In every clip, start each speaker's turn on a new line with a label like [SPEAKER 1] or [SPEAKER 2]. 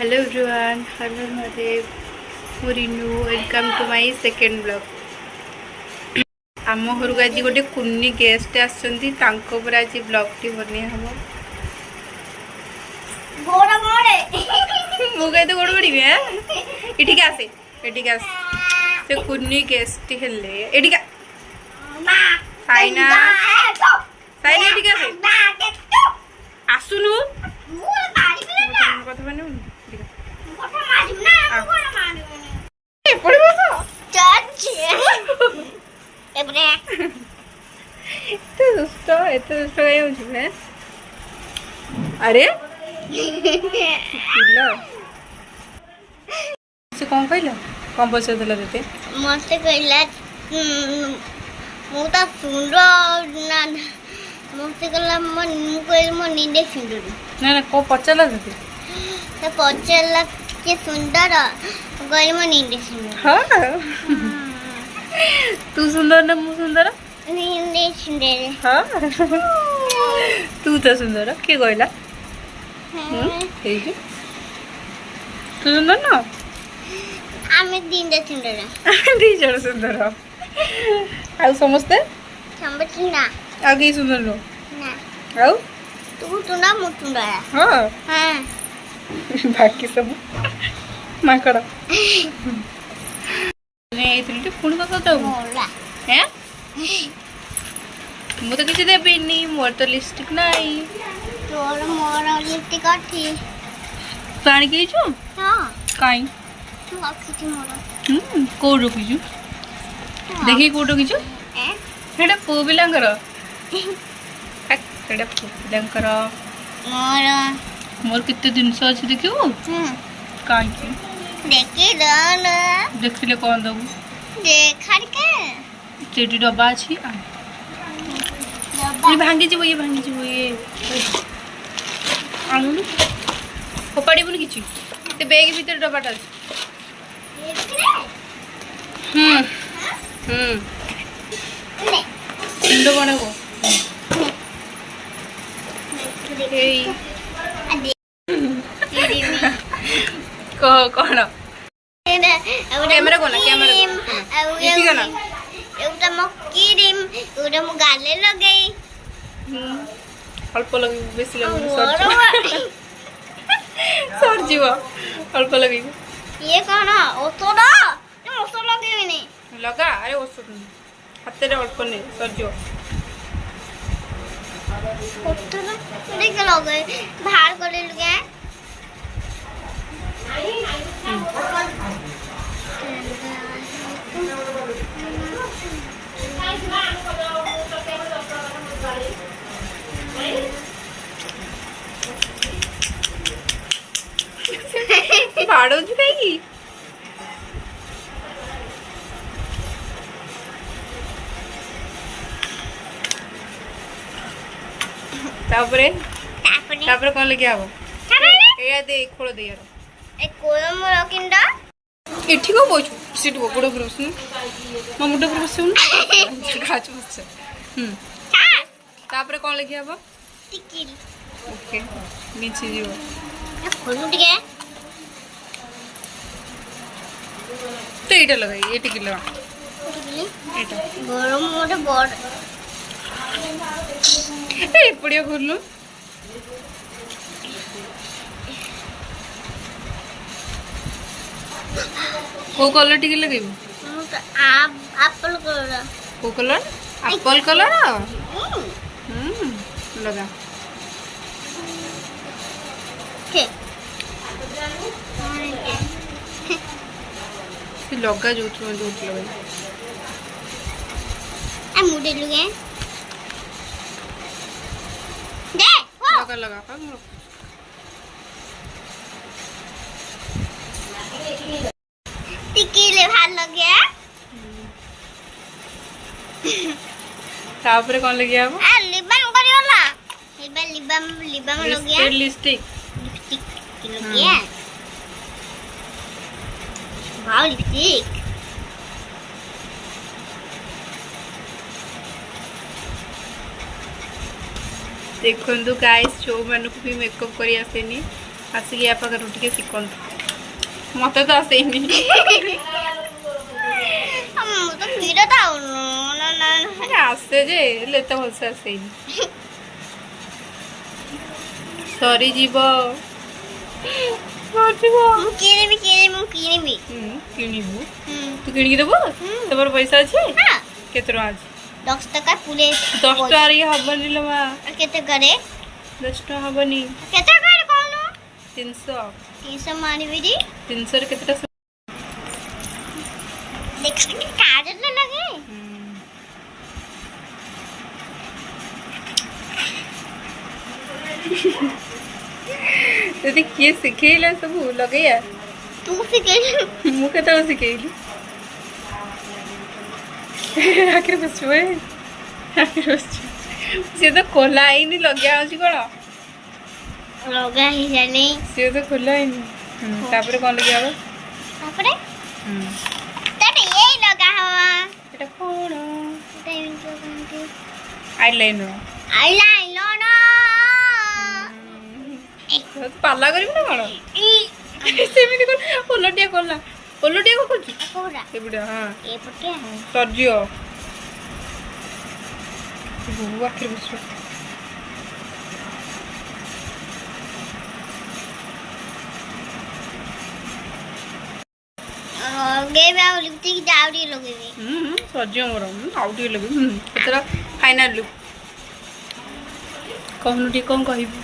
[SPEAKER 1] Hello everyone, हर हर महादेव। मुरीनु welcome to my second blog. आम घर को आज गोटे कुनी गेस्ट आसछंती, तांको पर आज ब्लॉग टी बनिया हम।
[SPEAKER 2] गोड़ मोड़े
[SPEAKER 1] मु कहे तो गोड़ बड़ी है इठी के आसे, इठी के आसे से कुनी गेस्ट हेले इठी का साइना साइना इठी के आसे आसुनु कथा माने अरे से कौन कहला कौन पचार देला देते
[SPEAKER 2] मत कहला मु त सुंदर ना मत कहला मन मु कहल मन नींदे सुंदर
[SPEAKER 1] ना ना को पचारला देते
[SPEAKER 2] तो पचारला के सुंदर कहल मन नींदे सुंदर।
[SPEAKER 1] हाँ तू सुंदर ना मु सुंदर
[SPEAKER 2] नींदे सुंदर।
[SPEAKER 1] हाँ तू तो सुंदर के कहला हे तू सुंदर ना
[SPEAKER 2] आमे नींदे सुंदर
[SPEAKER 1] दी जण सुंदर आ समझते
[SPEAKER 2] समझ ना
[SPEAKER 1] आगे सुंदर लो
[SPEAKER 2] ना
[SPEAKER 1] आउ
[SPEAKER 2] तू ना मु सुंदर।
[SPEAKER 1] हाँ
[SPEAKER 2] हां
[SPEAKER 1] बाकी सब माकड़ ने इतनी पुणी का तो
[SPEAKER 2] मोला
[SPEAKER 1] हैं मु तो किसी देबेनी मोर तो लिपस्टिक नहीं
[SPEAKER 2] तोर मोर लिपस्टिक अछि
[SPEAKER 1] पानी के छु
[SPEAKER 2] हां
[SPEAKER 1] काई
[SPEAKER 2] तू आखि मोर
[SPEAKER 1] को रोकी छु देखि को रोकी छु
[SPEAKER 2] ए
[SPEAKER 1] हेडा पो बिलांगर हेडा पो बिलांगर
[SPEAKER 2] मोर
[SPEAKER 1] मोर कितने दिन से अछि देखियो काई की
[SPEAKER 2] देखि दन
[SPEAKER 1] देखले कौन दबु
[SPEAKER 2] देखर के
[SPEAKER 1] चेटी डब्बा अछि ये भांगी जीवो ये आनु फोपाड़ी बोल किछि ते बैग भीतर डब्बाटा अछि
[SPEAKER 2] ने
[SPEAKER 1] इंडो बनाबो एई कह कोन कैमरा कोन कैमरा इसी कोन
[SPEAKER 2] एउटा म क्रीम एउटा म गाले लगई
[SPEAKER 1] अल्प लगे बेसी लगे सर जीव अल्प लगे
[SPEAKER 2] ये कौन औषध औषध लगे नहीं
[SPEAKER 1] लगा अरे औषध हाथ रे अल्प नहीं सर जीव
[SPEAKER 2] औषध देख लगे बाहर कर लगे
[SPEAKER 1] बाड़ो जी कहीं तापरे तापरे कौन लेके आवो ए दे खोल दे यार
[SPEAKER 2] ए कोलम रकिंडा
[SPEAKER 1] इठी को बोछु सीट को गोड़ पर बसनु म मुंड पर बसनु गाछ बस तापरे कौन लेके आवो
[SPEAKER 2] टिकिल
[SPEAKER 1] ओके नीचे जीवो
[SPEAKER 2] खोलू टिके
[SPEAKER 1] तो एटा लगाई ये टिकिल लगा एटा
[SPEAKER 2] गरम मोटे बड़
[SPEAKER 1] ए पड़िया खोलनु को कलर टिकिल लगाइबो
[SPEAKER 2] एप्पल कलर
[SPEAKER 1] को कलर एप्पल कलर लगा
[SPEAKER 2] के
[SPEAKER 1] से लगा जो लगा
[SPEAKER 2] आ मुडे लगे दे
[SPEAKER 1] लगा लगा का
[SPEAKER 2] टिकिले भाल लगे
[SPEAKER 1] तापरे कौन लगे आबो
[SPEAKER 2] आ लिबम करियोला लिबम लगे
[SPEAKER 1] लिपस्टिक
[SPEAKER 2] लिपस्टिक लगे वाव लिपस्टिक देखो गाइस जो मन को भी मेकअप करी आसेनी
[SPEAKER 1] आसिक या पाखे टे शिखत मत तो आसेनी
[SPEAKER 2] तो वीडियो तो
[SPEAKER 1] आसे जे एत भलसे आसेनी सरी जीव
[SPEAKER 2] किनिबी
[SPEAKER 1] किणबू तू किणिकी देबू तोर पैसा अच्छे केते टका अछि
[SPEAKER 2] 10 टका पुरे
[SPEAKER 1] 10 टका रे हबनी लो मा
[SPEAKER 2] केते करे
[SPEAKER 1] 10 टका हबनी
[SPEAKER 2] केते करे कोनु
[SPEAKER 1] 300
[SPEAKER 2] मानिबी दी
[SPEAKER 1] 300 रे केतेटा
[SPEAKER 2] देख के कार्ड न लगे
[SPEAKER 1] तते किए सिखेला सब लगैया
[SPEAKER 2] तू सिखेल
[SPEAKER 1] मु केते सिखेली आखिर बसवे आखिर बसवे से तो खोला ही नहीं लगे अछि कोन
[SPEAKER 2] लगा ही जाने
[SPEAKER 1] से तो खोला ही नहीं तापर कोन लगे आबो
[SPEAKER 2] तापरे तटे ये लगा हवा
[SPEAKER 1] एटा कोन
[SPEAKER 2] एटा इनको
[SPEAKER 1] आईलाइनर
[SPEAKER 2] ना
[SPEAKER 1] तो पाला करी ना कोन सेमिति कोन ओलटिया को कुछ
[SPEAKER 2] कोरा
[SPEAKER 1] ए बुढ़ा हां
[SPEAKER 2] ए पटे
[SPEAKER 1] सरजियो बुआ आखिर बसवे
[SPEAKER 2] गेम आउ लिपस्टिक दाउडी लगेबी
[SPEAKER 1] सरजियो मोर आउटी लगे तेरा फाइनल लुक कहनु टी कोन कहिबू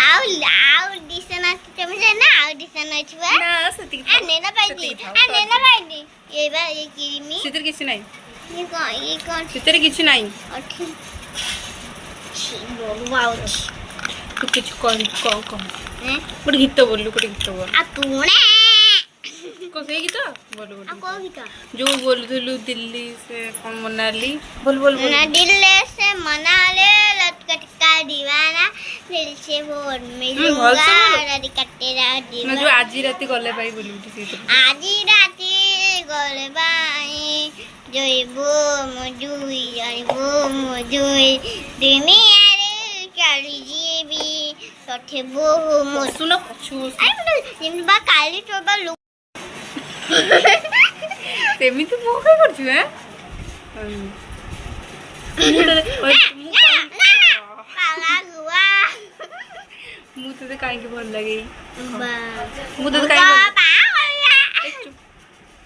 [SPEAKER 2] आउ डिसन चमचे ना आउ डिसन छुआ
[SPEAKER 1] ना सती
[SPEAKER 2] आ नेना पाइदी ये बा ये किमी
[SPEAKER 1] सितर किछि नाही
[SPEAKER 2] ये कौन
[SPEAKER 1] सितर किछि नाही
[SPEAKER 2] अठी वाओ
[SPEAKER 1] तू किछ कह
[SPEAKER 2] हैं
[SPEAKER 1] गोटे गीत बोलू गोटे गीत बोल
[SPEAKER 2] आ तूने
[SPEAKER 1] को सही गीत बोलू
[SPEAKER 2] आ
[SPEAKER 1] गोटे
[SPEAKER 2] को गीता
[SPEAKER 1] जो बोलुथलु दिल्ली से कौन मनाली बोल बोल बोल
[SPEAKER 2] ना दिल से मना ले लटकट का दीवाना दिल से बोल मिलूंगा लटकटेरा
[SPEAKER 1] ना
[SPEAKER 2] दीवाना
[SPEAKER 1] जो आज राती गले भाई बोलू टी
[SPEAKER 2] আজি রাতে গলে বাই জয়বো মজুই আইবো মজুই দুনিয়ারে চালি জিবি তঠে বহু মজ
[SPEAKER 1] सुनो पछु
[SPEAKER 2] আই মানে জিমবা কালি তোবা লুক
[SPEAKER 1] सेमिति मो काय करछु हैं
[SPEAKER 2] পালা গুয়া
[SPEAKER 1] मु तते काहे के भल लागे
[SPEAKER 2] বা
[SPEAKER 1] मु तते काहे
[SPEAKER 2] বাবা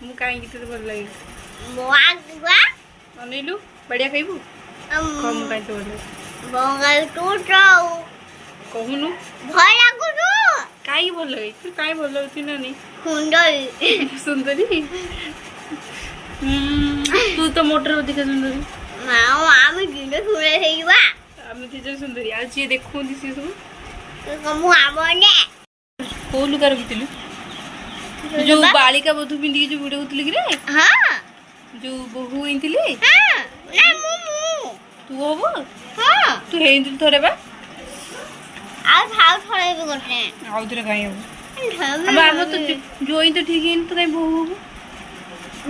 [SPEAKER 1] मु काहे के तते भल लागे
[SPEAKER 2] মোয়া গুয়া
[SPEAKER 1] अनिलु बढ़िया खाइबू कम काहे तो बोल
[SPEAKER 2] বঙ্গাল টুটাও
[SPEAKER 1] कहूनु
[SPEAKER 2] ভয় লাগুনো
[SPEAKER 1] काहे भल लागे तू काहे भल लागती ना नहीं
[SPEAKER 2] সুন্দর
[SPEAKER 1] सुंदरी तू तो मोटर अधिक सुंदरी
[SPEAKER 2] মা আমি দিনে শুনে হেইবা
[SPEAKER 1] आम तीजन सुंदरी आज ये देखो दिसी सब
[SPEAKER 2] কমু আমনে
[SPEAKER 1] को लुगा रखितलु जो बालिका बधु पिंडी जो वीडियो उतली कि रे
[SPEAKER 2] हां
[SPEAKER 1] जो बहु इंतली
[SPEAKER 2] हां ना मु
[SPEAKER 1] तू होबो
[SPEAKER 2] हां
[SPEAKER 1] तू हेंदिल थोरे बा
[SPEAKER 2] आ भाव थोड़े भी करते
[SPEAKER 1] आउ तरे काहे हो
[SPEAKER 2] हैं
[SPEAKER 1] अब आम तो जोई तो ठीक है तो काहे बहु होबो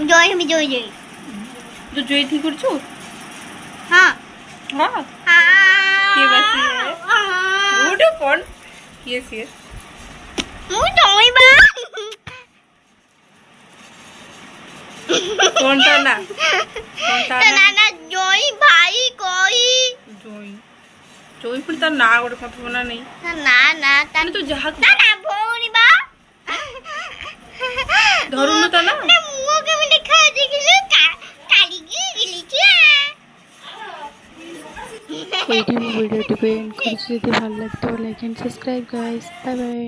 [SPEAKER 2] जोई हम जोई
[SPEAKER 1] तो जोई ठीक करछु
[SPEAKER 2] हां
[SPEAKER 1] हां
[SPEAKER 2] हां
[SPEAKER 1] के बसी है उठो कौन ये सी
[SPEAKER 2] मु जोई बा
[SPEAKER 1] कौन ता ना
[SPEAKER 2] ना जोई भाई कोई
[SPEAKER 1] जोई जोई पुनी तार ना गोटे कथ बना नहीं
[SPEAKER 2] ना
[SPEAKER 1] ताने तो जहा
[SPEAKER 2] ना भौरी बा
[SPEAKER 1] धरुनु ता ना
[SPEAKER 2] मुओ के में देखा देखिले काली गिली छिया
[SPEAKER 3] वीडियो को एंड कर भालो लगे तो like and subscribe guys bye bye.